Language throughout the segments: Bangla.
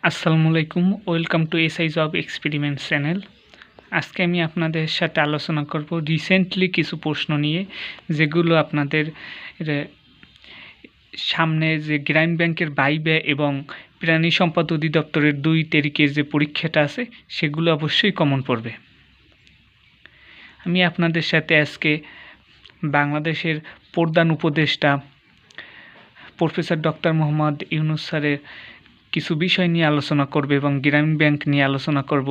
আসসালামু আলাইকুম, welcome to SI job experiment channel. আজকে আমি আপনাদের সাথে আলোচনা করব রিসেন্টলি কিছু প্রশ্ন নিয়ে, যেগুলো আপনাদের সামনে যে গ্রামীণ ব্যাংকের ভাইভা এবং প্রাণী সম্পদ অধিদপ্তরের 2 তারিখের যে পরীক্ষাটা আছে সেগুলো অবশ্যই কমন পড়বে। আমি আপনাদের সাথে আজকে বাংলাদেশের প্রধান উপদেষ্টা প্রফেসর ডক্টর মোহাম্মদ ইউনূস স্যারের কিছু বিষয় নিয়ে আলোচনা করব এবং গ্রামীণ ব্যাংক নিয়ে আলোচনা করব,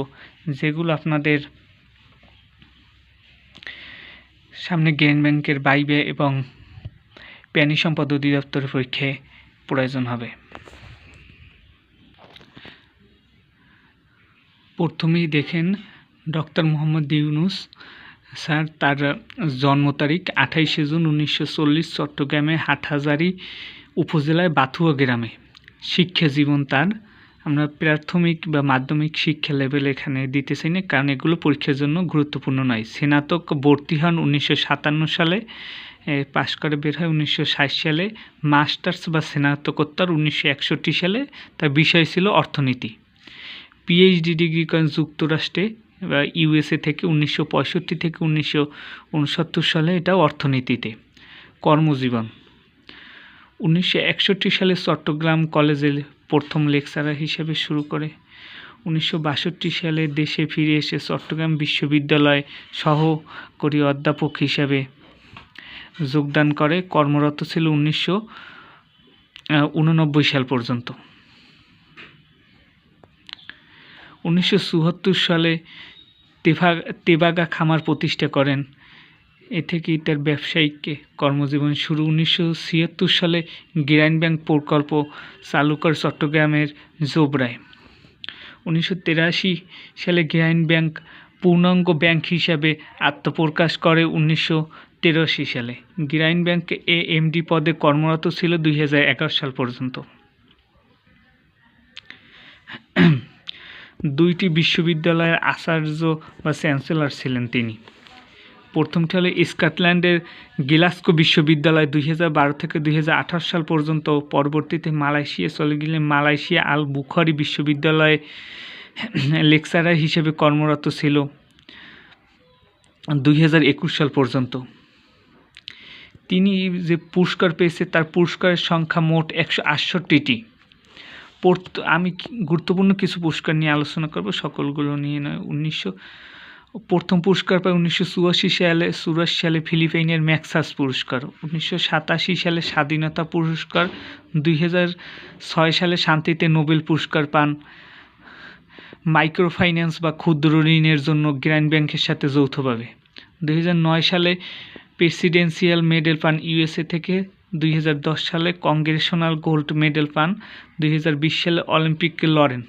যেগুলো আপনাদের সামনে গ্রামীণ ব্যাংকের ভাইভা এবং প্রাণী সম্পদ অধিদপ্তরের পরীক্ষায় প্রয়োজন হবে। প্রথমেই দেখেন ডক্টর মোহাম্মদ ইউনূস স্যার, তার জন্ম তারিখ 28 জুন 1940, চট্টগ্রামে হাটহাজারী উপজেলায় বাথুয়া গ্রামে। শিক্ষা জীবন তার আমরা প্রাথমিক বা মাধ্যমিক শিক্ষা লেভেল এখানে দিতে চাই না, কারণ এগুলো পরীক্ষার জন্য গুরুত্বপূর্ণ নয়। স্নাতক ভর্তি হন 1957 সালে, পাশ করে বের হয় 1960 সালে। মাস্টার্স বা স্নাতকোত্তর 1961 সালে, তার বিষয় ছিল অর্থনীতি। পিএইচডি ডিগ্রি করেন যুক্তরাষ্ট্রে বা ইউএসএ থেকে 1965 থেকে 1969 সালে, এটাও অর্থনীতিতে। কর্মজীবন 1961 সালে চট্টগ্রাম কলেজে প্রথম লেকচারার হিসেবে শুরু করে। 1962 সালে দেশে ফিরে এসে চট্টগ্রাম বিশ্ববিদ্যালয়ে সহকারী অধ্যাপক হিসেবে যোগদান করে। কর্মরত ছিল 1989 সাল পর্যন্ত। 1974 সালে তেবাগা খামার প্রতিষ্ঠা করেন। এ থেকেই তার ব্যবসায়িক কর্মজীবন শুরু। 1976 সালে গ্রামীণ ব্যাংক প্রকল্প চালু করে চট্টগ্রামের জোবরায়। 1983 সালে গ্রামীণ ব্যাংক পূর্ণাঙ্গ ব্যাংক হিসাবে আত্মপ্রকাশ করে। 1983 সালে গ্রামীণ ব্যাংক এমডি পদে কর্মরত ছিল 2011 সাল পর্যন্ত। 2টি বিশ্ববিদ্যালয়ের আচার্য বা চ্যান্সেলর ছিলেন তিনি। প্রথমটি হলো স্কটল্যান্ডের গ্লাসগো বিশ্ববিদ্যালয় 2012 থেকে 2018 সাল পর্যন্ত। পরবর্তীতে মালয়েশিয়া চলে গেলে মালয়েশিয়া আল বুখারি বিশ্ববিদ্যালয়ে লেকচারার হিসেবে কর্মরত ছিল 2021 সাল পর্যন্ত। তিনি যে পুরস্কার পেয়েছে, তার পুরস্কারের সংখ্যা মোট 168টি। আমি গুরুত্বপূর্ণ কিছু পুরস্কার নিয়ে আলোচনা করব, সকলগুলো নিয়ে নয়। প্রথম পুরস্কার পায় 1984 সালে ফিলিপাইনের ম্যাক্সাস পুরস্কার। 1987 সালে স্বাধীনতা পুরস্কার। 2006 সালে শান্তিতে নোবেল পুরস্কার পান। মাইক্রোফাইন্যান্স বা ক্ষুদ্র ঋণের জন্য গ্রামীণ ব্যাংকের সাথে যৌথভাবে। 2009 সালে প্রেসিডেন্সিয়াল মেডেল পান ইউএসএ থেকে। 2010 সালে কংগ্রেশনাল গোল্ড মেডেল পান। 2020 সালে অলিম্পিকে লড়েন।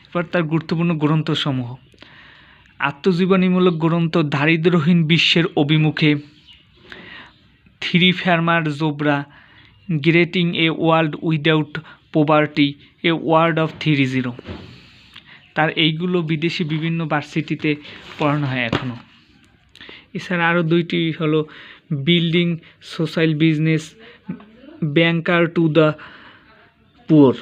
এবার তার গুরুত্বপূর্ণ গ্রন্থসমূহ: আত্মজীবনীমূলক গ্রন্থ দারিদ্র্যহীন বিশ্বের অভিমুখে, 3 farmer Jobra, grating a world without poverty, a world of 30। তার এইগুলো বিদেশি বিভিন্ন ভার্সিটিতে পড়ানো হয় এখনও। এছাড়া আরও 2টি হলো building social business, banker to the poor.